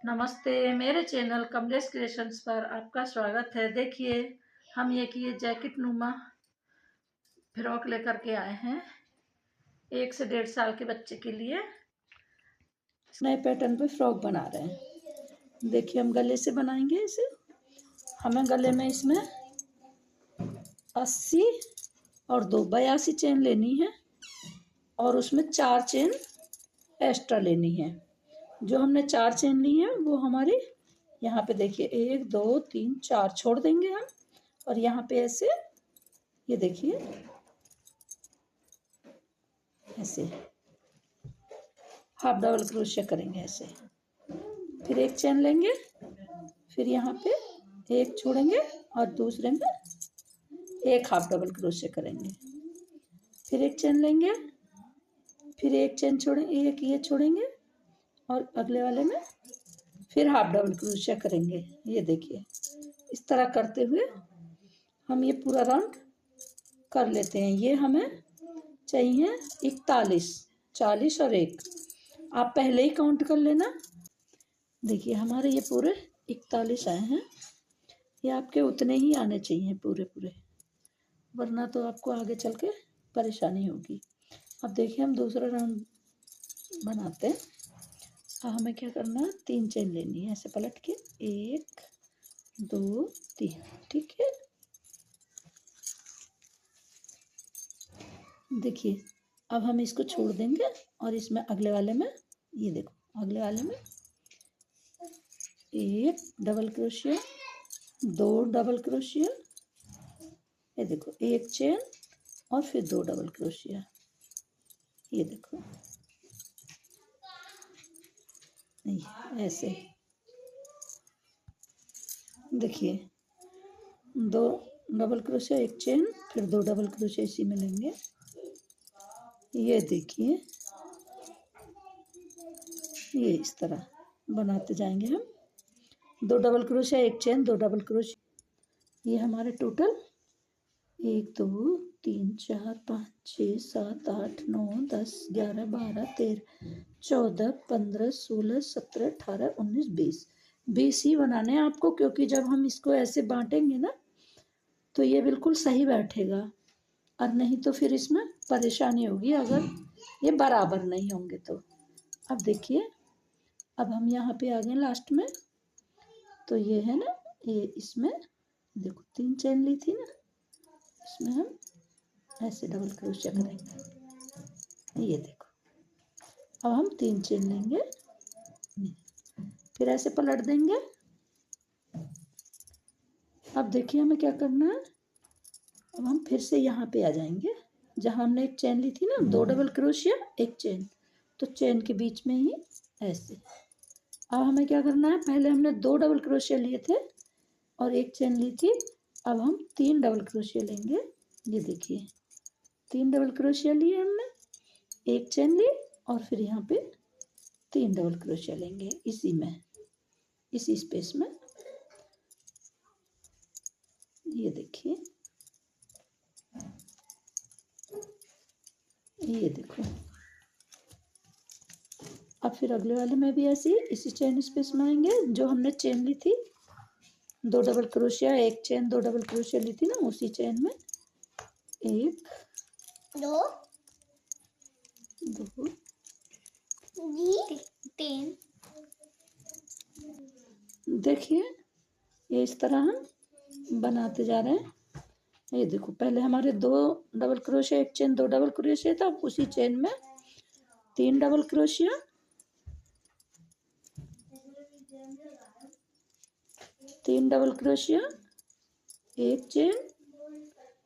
नमस्ते। मेरे channel Kamlesh creations पर आपका स्वागत है। देखिए, हम ये जैकेट नुमा फ्रॉक लेकर के आए हैं 1 से 1.5 साल के बच्चे के लिए। नए पैटर्न पे फ्रॉक बना रहे हैं। देखिए, हम गले से बनाएंगे इसे। हमें गले में इसमें 80 और 2 82 चेन लेनी है और उसमें 4 चेन एक्स्ट्रा लेनी है। जो हमने 4 चेन ली है वो हमारी यहाँ पे देखिए 1 2 3 4 छोड़ देंगे हम। और यहाँ पे ऐसे ये देखिए ऐसे हाफ डबल क्रोशिया करेंगे ऐसे। फिर एक चेन लेंगे, फिर यहाँ पे एक छोड़ेंगे और दूसरे में एक हाफ डबल क्रोशिया करेंगे। फिर एक चेन लेंगे, फिर एक चेन छोड़ेंगे, एक ये छोड़ेंगे और अगले वाले में फिर हाफ डबल क्रोशिया करेंगे। ये देखिए, इस तरह करते हुए हम ये पूरा राउंड कर लेते हैं। ये हमें चाहिए 41, 40 और 1। आप पहले ही काउंट कर लेना। देखिए, हमारे ये पूरे 41 आए हैं। ये आपके उतने ही आने चाहिए पूरे पूरे, वरना तो आपको आगे चल के परेशानी होगी। अब देखिए, हम दूसरा राउंड बनाते हैं। हमें क्या करना है, 3 चेन लेनी है ऐसे पलट के, 1 2 3। ठीक है, देखिए अब हम इसको छोड़ देंगे और इसमें अगले वाले में ये देखो, अगले वाले में 1 डबल क्रोशिया, 2 डबल क्रोशिया, ये देखो 1 चेन और फिर 2 डबल क्रोशिया। ये देखो नहीं ऐसे, देखिए 2 डबल क्रोशिया, 1 चेन, फिर 2 डबल क्रोशिया इसी में लेंगे। ये देखिए, ये इस तरह बनाते जाएंगे हम। 2 डबल क्रोशिया, 1 चेन, 2 डबल क्रोशिया। ये हमारे टोटल 1 2 3 4 5 6 7 8 9 10 11 12 13 14 15 16 17 18 19 20 20 ही बनाने हैं आपको, क्योंकि जब हम इसको ऐसे बांटेंगे ना तो ये बिल्कुल सही बैठेगा, और नहीं तो फिर इसमें परेशानी होगी अगर ये बराबर नहीं होंगे तो। अब देखिए, अब हम यहाँ पे आ गए लास्ट में। तो ये है ना, ये इसमें देखो 3 चेन ली थी ना, इसमें हम ऐसे डबल क्रोशिया करेंगे। ये देखो, अब हम 3 चेन लेंगे, फिर ऐसे पलट देंगे। अब देखिए हमें क्या करना है, अब हम फिर से यहाँ पे आ जाएंगे जहाँ हमने एक चेन ली थी ना, 2 डबल क्रोशिया 1 चेन, तो चेन के बीच में ही ऐसे। अब हमें क्या करना है, पहले हमने 2 डबल क्रोशिया लिए थे और 1 चेन ली थी। अब हम 3 डबल क्रोशिया लेंगे। ये देखिए, 3 डबल क्रोशिया लिए हमने, 1 चेन ली और फिर यहाँ पे 3 डबल क्रोशिया लेंगे इसी में, इसी स्पेस में। ये देखिए, ये देखो। अब फिर अगले वाले में भी ऐसे ही इसी चेन स्पेस में आएंगे जो हमने चेन ली थी, 2 डबल क्रोशिया, 1 चेन, 2 डबल क्रोशिया ली थी ना, उसी चेन में 1 2 3। देखिए, ये इस तरह हम बनाते जा रहे हैं। ये देखो, पहले हमारे 2 डबल क्रोशिया, 1 चेन, 2 डबल क्रोशिया था। उसी चेन में 3 डबल क्रोशिया, 3 डबल क्रोशिया, 1 चेन,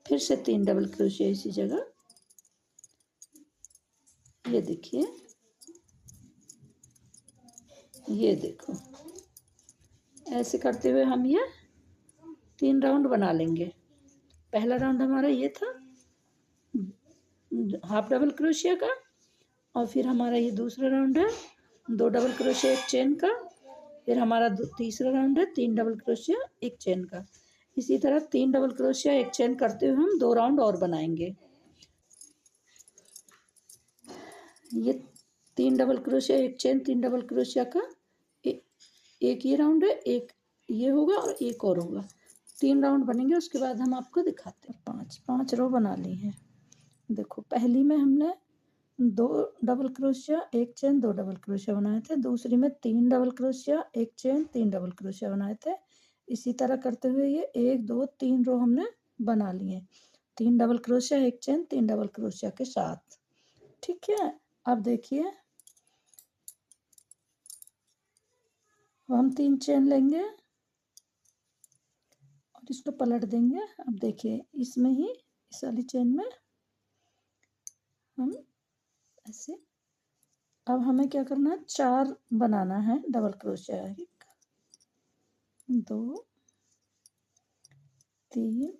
फिर से 3 डबल क्रोशिया इसी जगह। ये देखिए, ये देखो, ऐसे करते हुए हम ये 3 राउंड बना लेंगे। पहला राउंड हमारा ये था हाफ डबल क्रोशिया का, और फिर हमारा ये दूसरा राउंड है 2 डबल क्रोशिया 1 चेन का। फिर हमारा तीसरा राउंड है 3 डबल क्रोशिया 1 चेन का। इसी तरह 3 डबल क्रोशिया 1 चेन करते हुए हम 2 राउंड और बनाएंगे। ये 3 डबल क्रोशिया 1 चेन, 3 डबल क्रोशिया का एक ये राउंड है, एक ये होगा और एक और होगा। 3 राउंड बनेंगे, उसके बाद हम आपको दिखाते हैं। 5 रो बना ली हैं। देखो पहली में हमने 2 डबल क्रोशिया, एक चेन, 2 डबल क्रोशिया बनाए थे। दूसरी में 3 डबल क्रोशिया, एक चेन, 3 डबल क्रोशिया बनाए थे। इसी तरह करते हुए ये 1 2 3 रो हमने बना लिए। 3 डबल क्रोशिया, एक चेन, 3 डबल क्रोशिया के साथ। ठीक है, अब देखिए हम 3 चेन लेंगे और इसको पलट देंगे। अब देखिए इसमें ही, इस वाली चेन में हम ऐसे, अब हमें क्या करना है, 4 बनाना है डबल क्रोशिया। 1 2 3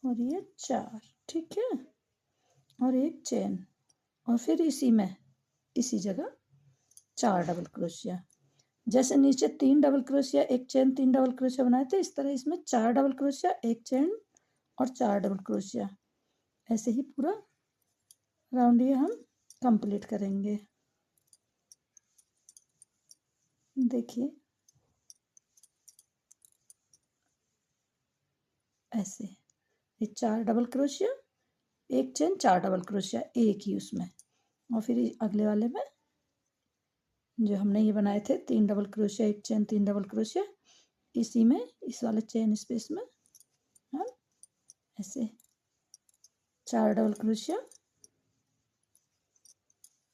और ये 4। ठीक है, और एक चेन, और फिर इसी में, इसी जगह 4 डबल क्रोशिया। जैसे नीचे 3 डबल क्रोशिया, एक चेन, 3 डबल क्रोशिया बनाए थे, इस तरह इसमें 4 डबल क्रोशिया, एक चेन और 4 डबल क्रोशिया। ऐसे ही पूरा राउंड ये हम कंप्लीट करेंगे। देखिए ऐसे, ये 4 डबल क्रोशिया, एक चेन, 4 डबल क्रोशिया एक ही उसमें, और फिर अगले वाले में जो हमने ये बनाए थे 3 डबल क्रोशिया, एक चेन, 3 डबल क्रोशिया, इसी में, इस वाले चेन स्पेस में हम ऐसे 4 डबल क्रोशिया,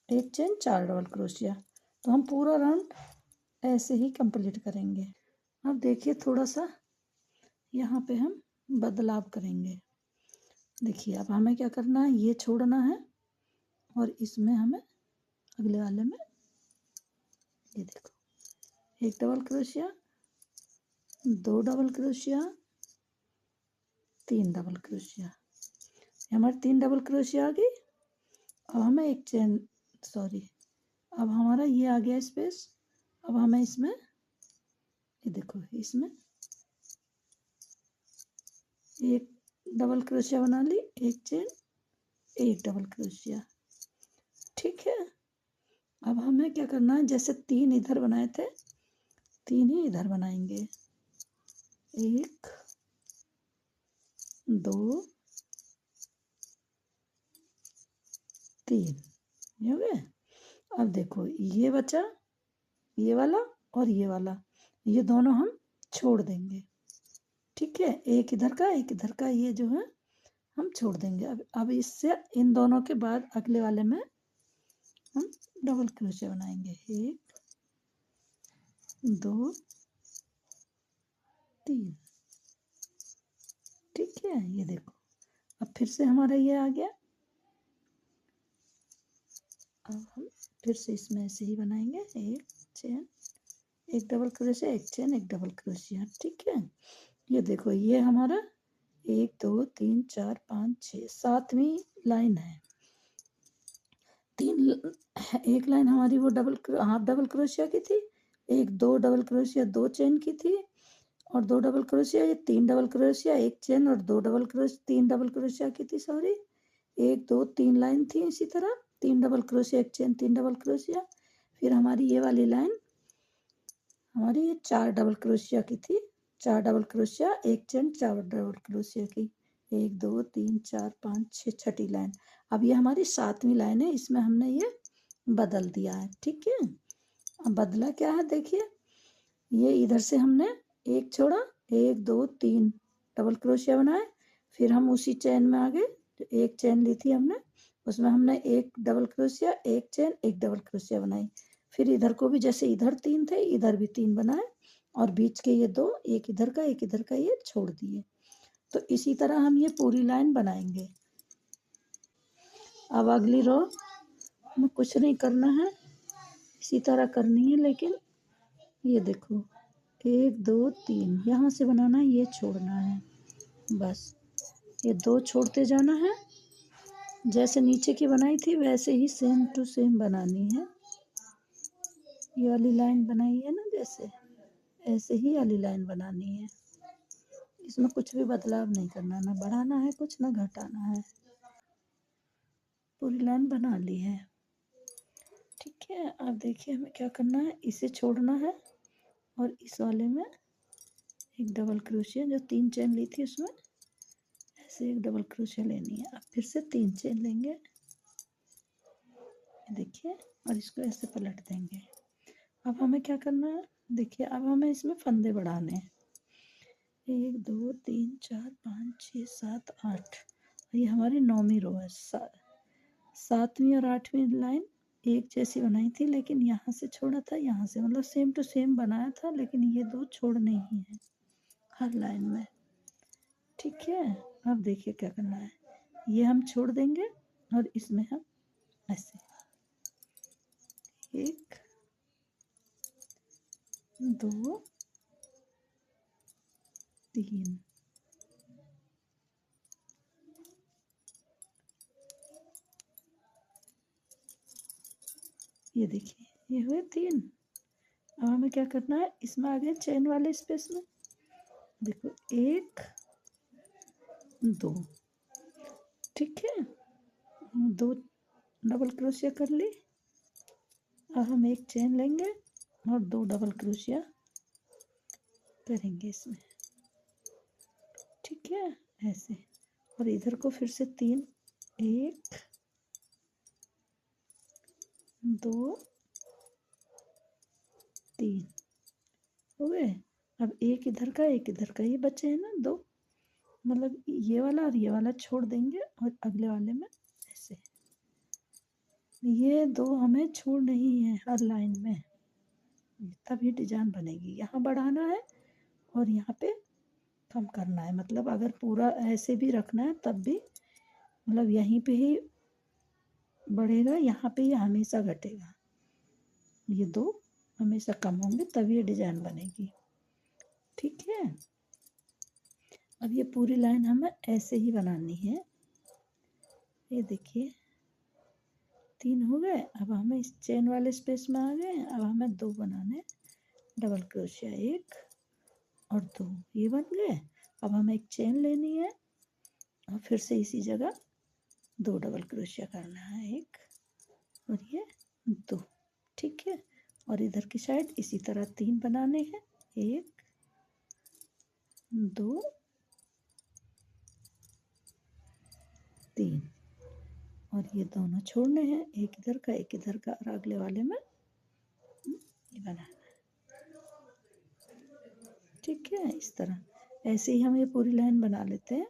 एक चेन, 4 डबल क्रोशिया। तो हम पूरा राउंड ऐसे ही कंप्लीट करेंगे। अब देखिए थोड़ा सा यहाँ पे हम बदलाव करेंगे। देखिए अब हमें क्या करना है, ये छोड़ना है और इसमें हमें अगले वाले में, ये देखो, एक double crochet, 2 double crochet, 3 double crochet. हमारे 3 डबल क्रोशिया आ गई। अब हमें एक चेन, सॉरी, अब हमारा ये आ गया स्पेस। अब हमें इसमें, ये देखो, इसमें एक डबल क्रोशिया बना ली, एक चेन, एक डबल क्रोशिया। ठीक है, अब हमें क्या करना है, जैसे 3 इधर बनाए थे, 3 ही इधर बनाएंगे। 1 2 3, हो गए। अब देखो ये बचा, ये वाला और ये वाला, ये दोनों हम छोड़ देंगे। ठीक है, एक इधर का, एक इधर का, ये जो है हम छोड़ देंगे। अब इससे इन दोनों के बाद अगले वाले में हम डबल क्रोशिया बनाएंगे। 1 2 3। ठीक है, ये देखो अब फिर से हमारा ये आ गया। अब हम फिर से इसमें ऐसे ही बनाएंगे, एक चेन, एक डबल क्रोशिया, एक चेन, एक डबल क्रोशिया। ठीक है, ये देखो ये हमारा 1 2 3 4 5 6 7वीं लाइन है। एक लाइन हमारी वो हाफ डबल क्रोशिया की थी, एक 2 डबल क्रोशिया, 2 चेन की थी, और 2 डबल क्रोशिया, ये 3 डबल क्रोशिया, एक चेन और 2 डबल क्रोशिया, 3 डबल क्रोशिया की थी, सॉरी, 1 2 3 लाइन थी। इसी तरह 3 डबल क्रोशिया, एक चेन, 3 डबल क्रोशिया। फिर हमारी ये वाली लाइन हमारी ये 4 डबल क्रोशिया की थी, 4 डबल क्रोशिया, एक चेन, 4 डबल क्रोशिया की, 1 2 3 4 5 6, छठी लाइन। अब ये हमारी 7वीं लाइन है, इसमें हमने ये बदल दिया है। ठीक है, अब बदला क्या है, देखिए ये इधर से हमने एक छोड़ा, 1 2 3 डबल क्रोशिया बनाए, फिर हम उसी चेन में आ गए, जो एक चेन ली थी हमने, उसमें हमने एक डबल क्रोशिया, एक चेन, एक डबल क्रोशिया बनाई। फिर इधर को भी जैसे इधर 3 थे, इधर भी 3 बनाए, और बीच के ये 2, एक इधर का एक इधर का, ये छोड़ दिए। तो इसी तरह हम ये पूरी लाइन बनाएंगे। अब अगली रो में कुछ नहीं करना है, इसी तरह करनी है, लेकिन ये देखो 1 2 3 यहाँ से बनाना है, ये छोड़ना है, बस ये 2 छोड़ते जाना है। जैसे नीचे की बनाई थी वैसे ही सेम टू सेम बनानी है। ये वाली लाइन बनाई है ना, जैसे ऐसे ही वाली लाइन बनानी है। इसमें कुछ भी बदलाव नहीं करना, ना बढ़ाना है कुछ, ना घटाना है। पूरी लाइन बना ली है। ठीक है, अब देखिए हमें क्या करना है, इसे छोड़ना है और इस वाले में एक डबल क्रोशिया, जो 3 चेन ली थी उसमें ऐसे एक डबल क्रोशिया लेनी है। अब फिर से 3 चेन लेंगे, देखिए, और इसको ऐसे पलट देंगे। अब हमें क्या करना है, देखिए, अब हमें इसमें फंदे बढ़ाने हैं। 1 2 3 4 5 6 7 8, ये हमारी 9वीं रो है। 7वीं और 8वीं लाइन एक जैसी बनाई थी, लेकिन यहाँ से छोड़ा था, यहाँ से, मतलब सेम टू सेम बनाया था, लेकिन ये 2 छोड़ने ही है हर लाइन में। ठीक है, अब देखिए क्या करना है, ये हम छोड़ देंगे और इसमें हम ऐसे 1 2 3, ये देखिए, ये हुए 3। अब हमें क्या करना है, इसमें आ गए चेन वाले स्पेस में, देखो 1 2, ठीक है, 2 डबल क्रोशिया कर ली। अब हम एक चेन लेंगे और 2 डबल क्रोशिया करेंगे इसमें, ठीक है, ऐसे। और इधर को फिर से 3, 1 2 3 हो गए। अब एक इधर का एक इधर का, ये बचे हैं ना 2, मतलब ये वाला और ये वाला छोड़ देंगे और अगले वाले में ऐसे, ये 2 हमें छोड़ना ही है हर लाइन में, तभी डिजाइन बनेगी। यहाँ बढ़ाना है और यहाँ पे कम करना है, मतलब अगर पूरा ऐसे भी रखना है तब भी, मतलब यहीं पे ही बढ़ेगा, यहाँ पे ये हमेशा घटेगा, ये 2 हमेशा कम होंगे, तभी ये डिजाइन बनेगी। ठीक है, अब ये पूरी लाइन हमें ऐसे ही बनानी है। ये देखिए 3 हो गए। अब हमें इस चेन वाले स्पेस में आ गए। अब हमें 2 बनाने, डबल क्रोशिया 1 और 2, ये बन गए। अब हमें एक चेन लेनी है और फिर से इसी जगह 2 डबल क्रोशिया करना है, 1 और ये 2, ठीक है। और इधर की साइड इसी तरह 3 बनाने हैं, 1 2 3, और ये दोनों छोड़ने हैं, एक इधर का एक इधर का, और अगले वाले में ये बनाना है, ठीक है। इस तरह ऐसे ही हम ये पूरी लाइन बना लेते हैं।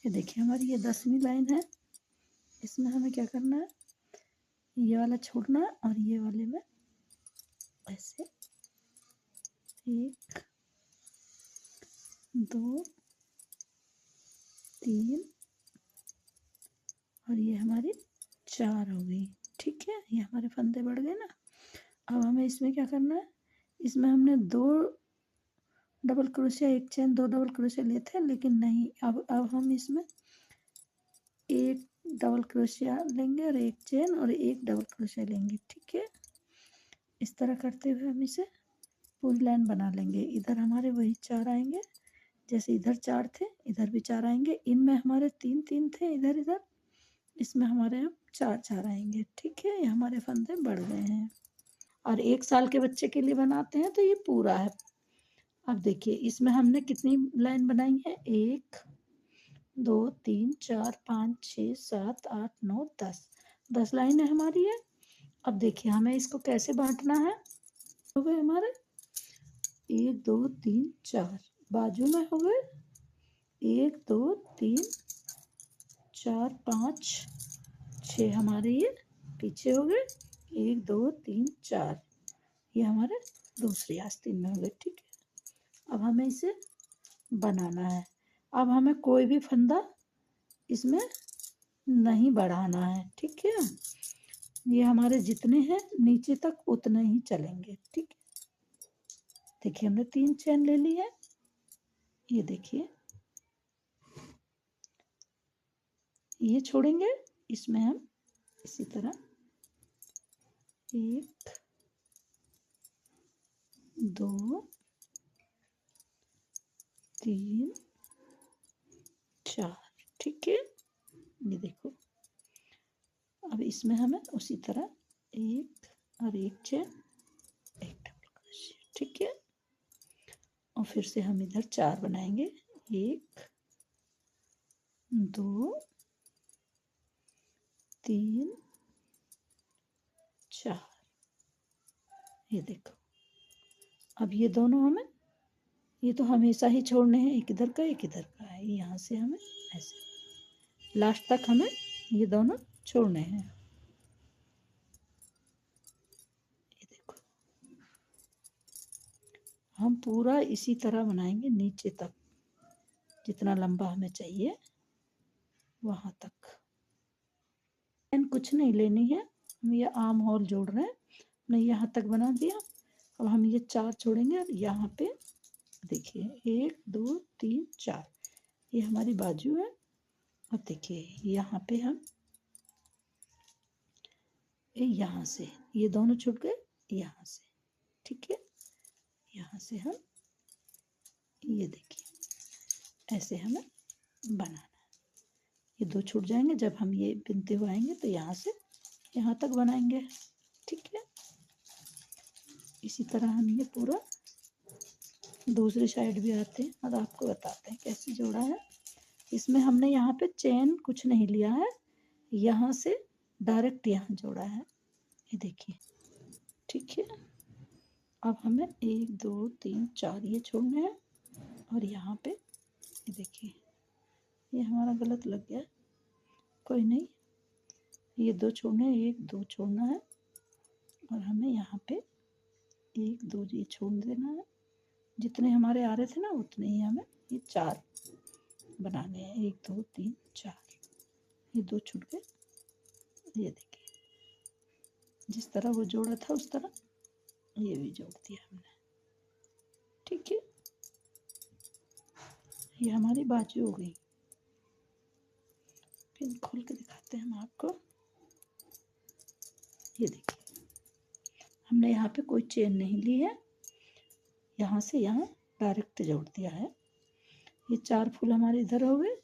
ये देखिए हमारी ये 10वीं लाइन है। इसमें हमें क्या करना है, ये वाला छोड़ना है और ये वाले में ऐसे 1 2 3 और ये हमारी 4 हो गई, ठीक है। ये हमारे फंदे बढ़ गए ना। अब हमें इसमें क्या करना है, इसमें हमने 2 डबल क्रोशिया, एक चेन, 2 डबल क्रोशिया लिए थे, लेकिन नहीं, अब हम इसमें एक डबल क्रोशिया लेंगे और एक चेन और एक डबल क्रोशिया लेंगे, ठीक है। इस तरह करते हुए हम इसे पूरी लाइन बना लेंगे। इधर हमारे वही 4 आएंगे, जैसे इधर 4 थे इधर भी 4 आएंगे। इनमें हमारे 3 3 थे इधर इधर, इसमें हमारे अब 4 4 आएंगे, ठीक है। ये हमारे फंदे बढ़ गए हैं। और 1 साल के बच्चे के लिए बनाते हैं तो ये पूरा है। अब देखिए इसमें हमने कितनी लाइन बनाई है, 1 2 3 4 5 6 7 8 9 10, 10 लाइन है हमारी है। अब देखिए हमें इसको कैसे बांटना है। हो गए हमारे 1 2 3 4, बाजू में हो गए 1 2 3 4 5 6, हमारे ये पीछे हो गए 1 2 3 4, ये हमारे दूसरी आस्तीन में हो गए, ठीक है। अब हमें इसे बनाना है। अब हमें कोई भी फंदा इसमें नहीं बढ़ाना है, ठीक है। ये हमारे जितने हैं नीचे तक उतने ही चलेंगे, ठीक है। देखिए हमने 3 चेन ले ली है, ये देखिए ये छोड़ेंगे, इसमें हम इसी तरह 1 2 3 4, ठीक है। ये देखो अब इसमें हमें उसी तरह 1 और 1 चेन, एक डबल क्रोशिया, ठीक है। और फिर से हम इधर 4 बनाएंगे, 1 2 3 4। ये देखो, अब ये दोनों हमें, ये तो हमेशा ही छोड़ने हैं, एक इधर का एक इधर का है। यहाँ से हमें ऐसे लास्ट तक हमें ये दोनों छोड़ने हैं। ये देखो, हम पूरा इसी तरह बनाएंगे नीचे तक, जितना लंबा हमें चाहिए वहां तक। कुछ नहीं लेनी है, हम ये आर्म होल जोड़ रहे हैं। हमने यहाँ तक बना दिया। अब हम ये 4 छोड़ेंगे और यहाँ पे देखिए 1 2 3 4, ये हमारी बाजू है। अब देखिए यहाँ पे हम यहाँ से ये दोनों छूट गए, यहाँ से, ठीक है। यहाँ से हम ये देखिए ऐसे हमें बनाना है। ये 2 छूट जाएंगे, जब हम ये बिनते हुए आएंगे तो यहाँ से यहाँ तक बनाएंगे, ठीक है। इसी तरह हम ये पूरा दूसरी साइड भी आते हैं और आपको बताते हैं कैसे जोड़ा है। इसमें हमने यहाँ पे चेन कुछ नहीं लिया है, यहाँ से डायरेक्ट यहाँ जोड़ा है, ये देखिए, ठीक है। अब हमें 1 2 3 4 ये छोड़ने हैं और यहाँ पे ये देखिए, ये हमारा गलत लग गया, कोई नहीं, ये 2 छोड़ने हैं, 1 2 छोड़ना है और हमें यहाँ पे 1 2 ये छोड़ देना है। जितने हमारे आ रहे थे ना उतने ही हमें ये 4 बनाने हैं, 1 2 3 4। ये 2 छूट गए, ये देखिए जिस तरह वो जोड़ा था उस तरह ये भी जोड़ दिया हमने, ठीक है। ये हमारी बाजू हो गई। फिर खोल के दिखाते हैं हम आपको। ये देखिए, हमने यहाँ पे कोई चेन नहीं ली है, यहाँ से यहाँ डायरेक्ट जोड़ दिया है। ये 4 फूल हमारे इधर हो गए।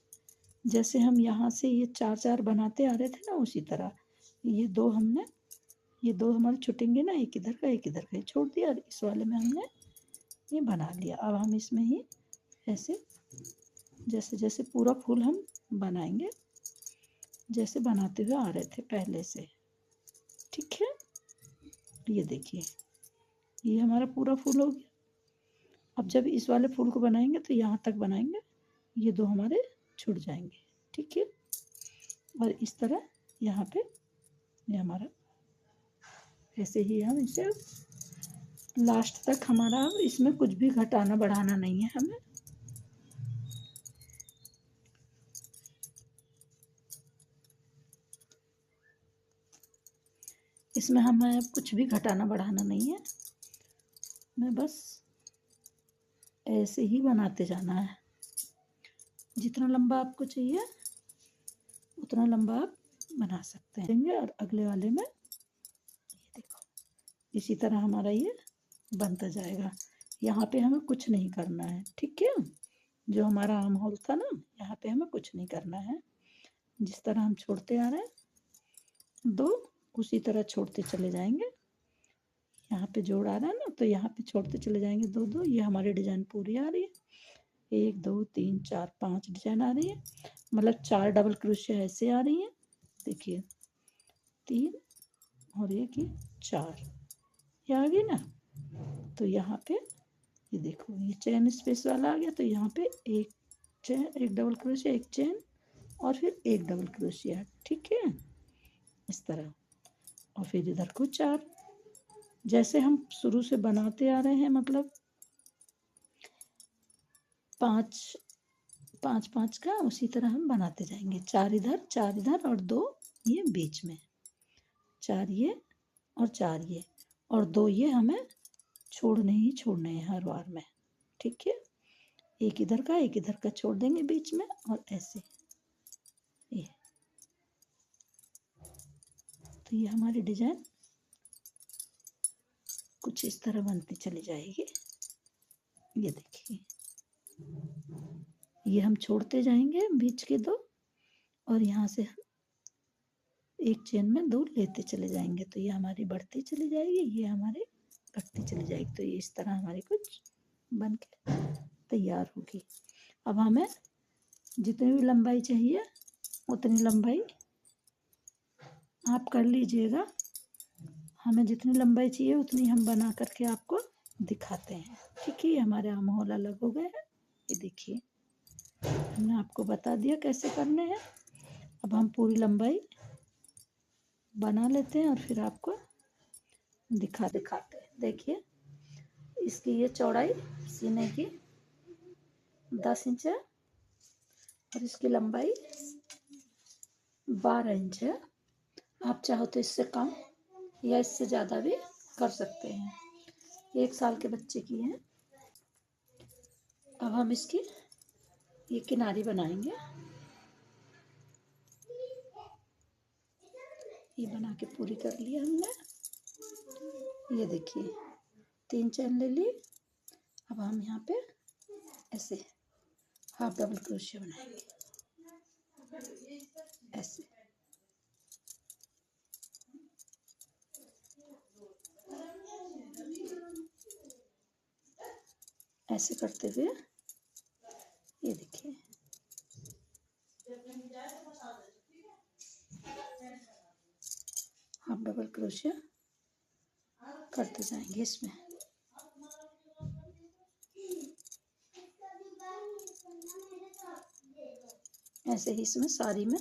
जैसे हम यहाँ से ये 4 4 बनाते आ रहे थे ना, उसी तरह ये 2 हमने, ये 2 हमारे छुटेंगे ना, एक इधर का एक इधर का, छोड़ दिया और इस वाले में हमने ये बना लिया। अब हम इसमें ही ऐसे जैसे जैसे पूरा फूल हम बनाएंगे, जैसे बनाते हुए आ रहे थे पहले से, ठीक है। ये देखिए, ये हमारा पूरा फूल हो गया। अब जब इस वाले फूल को बनाएंगे तो यहाँ तक बनाएंगे, ये 2 हमारे छूट जाएंगे, ठीक है। और इस तरह यहाँ पे ये हमारा ऐसे ही हम इसे लास्ट तक हमारा, अब इसमें कुछ भी घटाना बढ़ाना नहीं है हमें। इसमें हमें कुछ भी घटाना बढ़ाना नहीं है, मैं बस ऐसे ही बनाते जाना है। जितना लंबा आपको चाहिए उतना लंबा आप बना सकते हैं। और अगले वाले में ये देखो, इसी तरह हमारा ये बनता जाएगा। यहाँ पे हमें कुछ नहीं करना है, ठीक है। जो हमारा आर्म होल था ना, यहाँ पे हमें कुछ नहीं करना है। जिस तरह हम छोड़ते आ रहे हैं 2, उसी तरह छोड़ते चले जाएंगे। यहाँ पे जोड़ आ रहा है ना, तो यहाँ पे छोड़ते चले जाएंगे 2 2। ये हमारी डिजाइन पूरी आ रही है। 1 2 3 4 5 डिजाइन आ रही है, मतलब 4 डबल क्रोशिया ऐसे आ रही है, देखिए 3 और 1 ये 4, ये आ गई ना। तो यहाँ पे ये देखो, ये चेन स्पेस वाला आ गया, तो यहाँ पे एक चेन, एक डबल क्रोशिया, एक चेन और फिर एक डबल क्रोशिया, ठीक है, इस तरह। और फिर इधर को 4, जैसे हम शुरू से बनाते आ रहे हैं, मतलब 5 5 5 का, उसी तरह हम बनाते जाएंगे। 4 इधर और 2 ये बीच में, 4 ये और 4 ये और 2 ये हमें छोड़ने ही छोड़ने हैं हर बार में, ठीक है। एक इधर का एक इधर का छोड़ देंगे बीच में, और ऐसे ये। तो ये हमारी डिजाइन कुछ इस तरह बनती चली जाएगी। ये देखिए, ये हम छोड़ते जाएंगे बीच के 2, और यहाँ से हम एक चेन में 2 लेते चले जाएंगे, तो ये हमारी बढ़ती चली जाएगी, ये हमारी घटती चली जाएगी। तो ये इस तरह हमारी कुछ बन के तैयार होगी। अब हमें जितनी भी लंबाई चाहिए उतनी लंबाई आप कर लीजिएगा। हमें जितनी लंबाई चाहिए उतनी हम बना करके आपको दिखाते हैं। ठीक है, हमारे आम होल अलग हो गए हैं। ये देखिए, हमने आपको बता दिया कैसे करने हैं। अब हम पूरी लंबाई बना लेते हैं और फिर आपको दिखाते हैं। देखिए, इसकी ये चौड़ाई सीने की 10 इंच है और इसकी लंबाई 12 इंच है। आप चाहो तो इससे कम या इससे ज़्यादा भी कर सकते हैं। 1 साल के बच्चे की है। अब हम इसकी ये किनारी बनाएंगे। ये बना के पूरी कर लिया हमने। ये देखिए, 3 चैन ले ली। अब हम यहाँ पे ऐसे हाफ डबल क्रोशिया बनाएंगे, ऐसे। ऐसे करते हुए ये देखिए, हाफ डबल क्रोशिया करते जाएंगे इसमें। ऐसे ही इसमें सारी में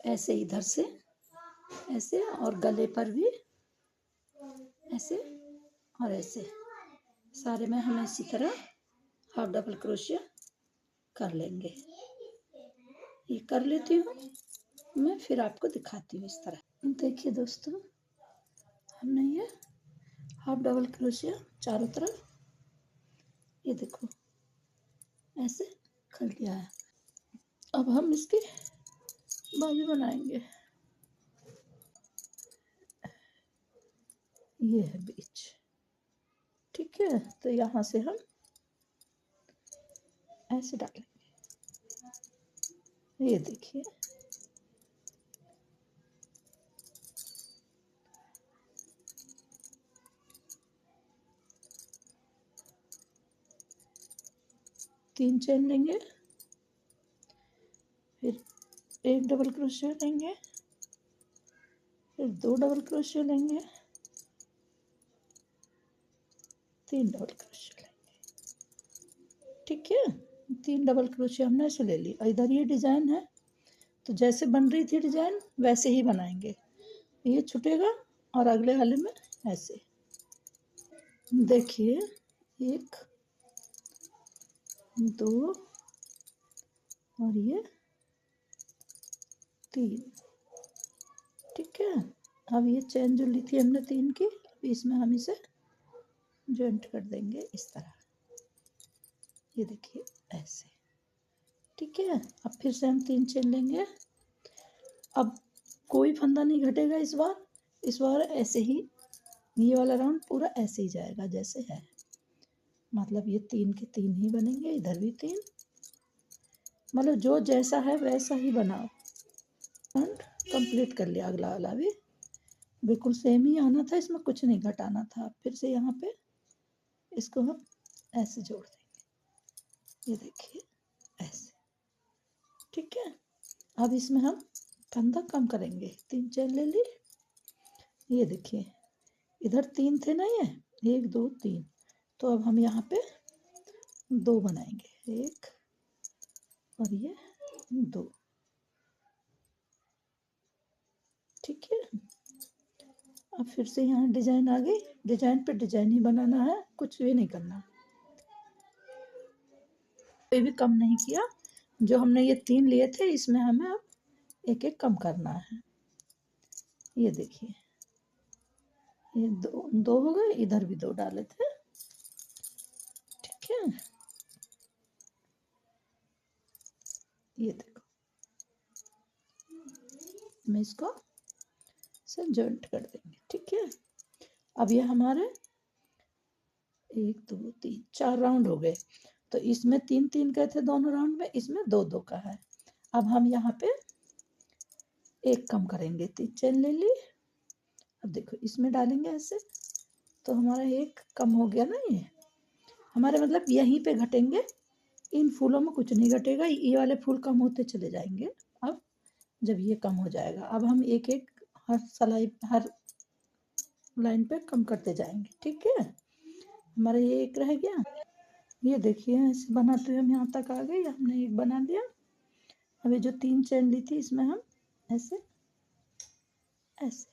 ऐसे इधर से ऐसे और गले पर भी ऐसे और ऐसे सारे में हम इसी तरह हाफ डबल क्रोशिया कर लेंगे। ये कर लेती हूँ मैं, फिर आपको दिखाती हूँ इस तरह। देखिए दोस्तों, हमने ये हाफ डबल क्रोशिया चारों तरफ ये देखो ऐसे कर लिया है। अब हम इसकी बाजू बनाएंगे। ये है बीच, ठीक है। तो यहाँ से हम ऐसे डालेंगे। ये देखिए, तीन चेन लेंगे, फिर एक डबल क्रोशिया लेंगे, फिर 2 डबल क्रोशिया लेंगे, 3 डबल क्रोशिया लेंगे। ठीक है, 3 डबल क्रोशिया हमने ऐसे ले ली। और इधर ये डिजाइन है, तो जैसे बन रही थी डिजाइन वैसे ही बनाएंगे। ये छूटेगा और अगले वाले में ऐसे। देखिए, 1 2 और ये 3। ठीक है, अब ये चैन जो ली थी हमने 3 की, इसमें हम इसे जॉइंट कर देंगे इस तरह। ये देखिए ऐसे। ठीक है, अब फिर से हम 3 चेन लेंगे। अब कोई फंदा नहीं घटेगा इस बार। इस बार ऐसे ही ये वाला राउंड पूरा ऐसे ही जाएगा जैसे है। मतलब ये 3 के 3 ही बनेंगे, इधर भी 3। मतलब जो जैसा है वैसा ही बनाओ। राउंड कंप्लीट कर लिया। अगला वाला भी बिल्कुल सेम ही आना था, इसमें कुछ नहीं घटाना था। फिर से यहाँ पे इसको हम ऐसे जोड़ देंगे। ये देखिए ऐसे। ठीक है, अब इसमें हम फंदा कम करेंगे। 3 चेन ले ली। ये देखिए, इधर 3 थे ना, ये 1 2 3। तो अब हम यहाँ पे 2 बनाएंगे, 1 और ये 2। ठीक है, अब फिर से यहाँ डिजाइन आ गई। डिजाइन पे डिजाइन ही बनाना है, कुछ भी नहीं करना। कोई भी कम नहीं किया। जो हमने ये 3 लिए थे इसमें हमें अब एक एक कम करना है। ये देखिए, ये 2 हो गए, इधर भी 2 डाले थे। ठीक है, ये देखो, मैं इसको से जॉइंट कर देंगे। ठीक है, अब ये हमारे 1 2 3 4 राउंड हो गए। तो इसमें 3 3 के थे दोनों राउंड में, इसमें 2 2 का है। अब हम यहाँ पे एक कम करेंगे, 3 चेन ले ली। अब देखो इसमें डालेंगे ऐसे, तो हमारा एक कम हो गया ना। ये हमारे मतलब यहीं पे घटेंगे, इन फूलों में कुछ नहीं घटेगा, ये वाले फूल कम होते चले जाएंगे। अब जब ये कम हो जाएगा, अब हम एक एक हर सलाई हर लाइन पे कम करते जाएंगे, ठीक है। हमारा ये एक रह गया। ये देखिए ऐसे बनाते हुए हम यहाँ तक आ गए, हमने एक बना दिया। अब ये जो 3 चेन ली थी इसमें हम ऐसे ऐसे,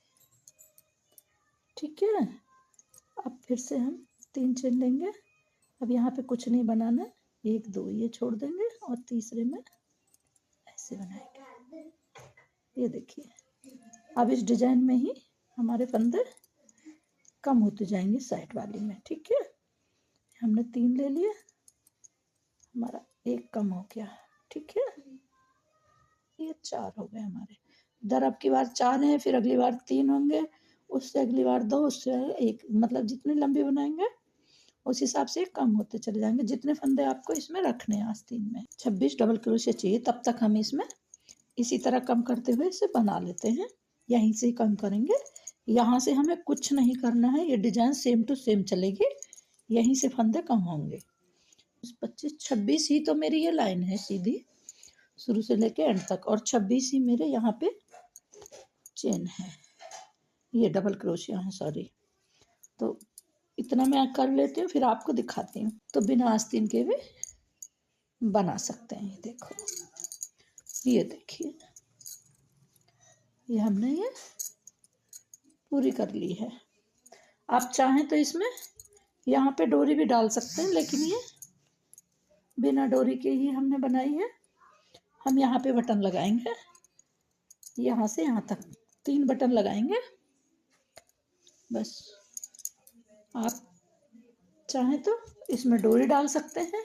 ठीक है। अब फिर से हम 3 चेन लेंगे। अब यहाँ पे कुछ नहीं बनाना, 1 2 ये छोड़ देंगे और तीसरे में ऐसे बनाएंगे। ये देखिए, अब इस डिजाइन में ही हमारे फंदे कम होते जाएंगे साइड वाली में, ठीक है। हमने 3 ले लिए, हमारा एक कम हो गया, ठीक है। ये 4 हो गए हमारे। इधर अब की बार 4 हैं, फिर अगली बार 3 होंगे, उससे अगली बार 2, उससे 1, मतलब जितनी लंबी बनाएंगे उस हिसाब से कम होते चले जाएंगे, जितने फंदे आपको इसमें रखने हैं आस्तीन में। 26 डबल क्रोशिया चाहिए, तब तक हम इसमें इसी तरह कम करते हुए इसे बना लेते हैं। यहीं से ही कम करेंगे, यहाँ से हमें कुछ नहीं करना है, ये डिजाइन सेम टू सेम चलेगी, यहीं से फंदे कम होंगे। 25 26 ही तो मेरी ये लाइन है सीधी, शुरू से लेके एंड तक, और 26 ही मेरे यहाँ पे चेन है, ये डबल क्रोशिया है, सॉरी। तो इतना मैं कर लेती हूँ, फिर आपको दिखाती हूँ। तो बिना आस्तीन के भी बना सकते हैं। ये देखो, ये देखिए, ये हमने ये पूरी कर ली है। आप चाहें तो इसमें यहाँ पे डोरी भी डाल सकते हैं, लेकिन ये बिना डोरी के ही हमने बनाई है। हम यहाँ पे बटन लगाएंगे, यहाँ से यहाँ तक 3 बटन लगाएंगे बस। आप चाहें तो इसमें डोरी डाल सकते हैं,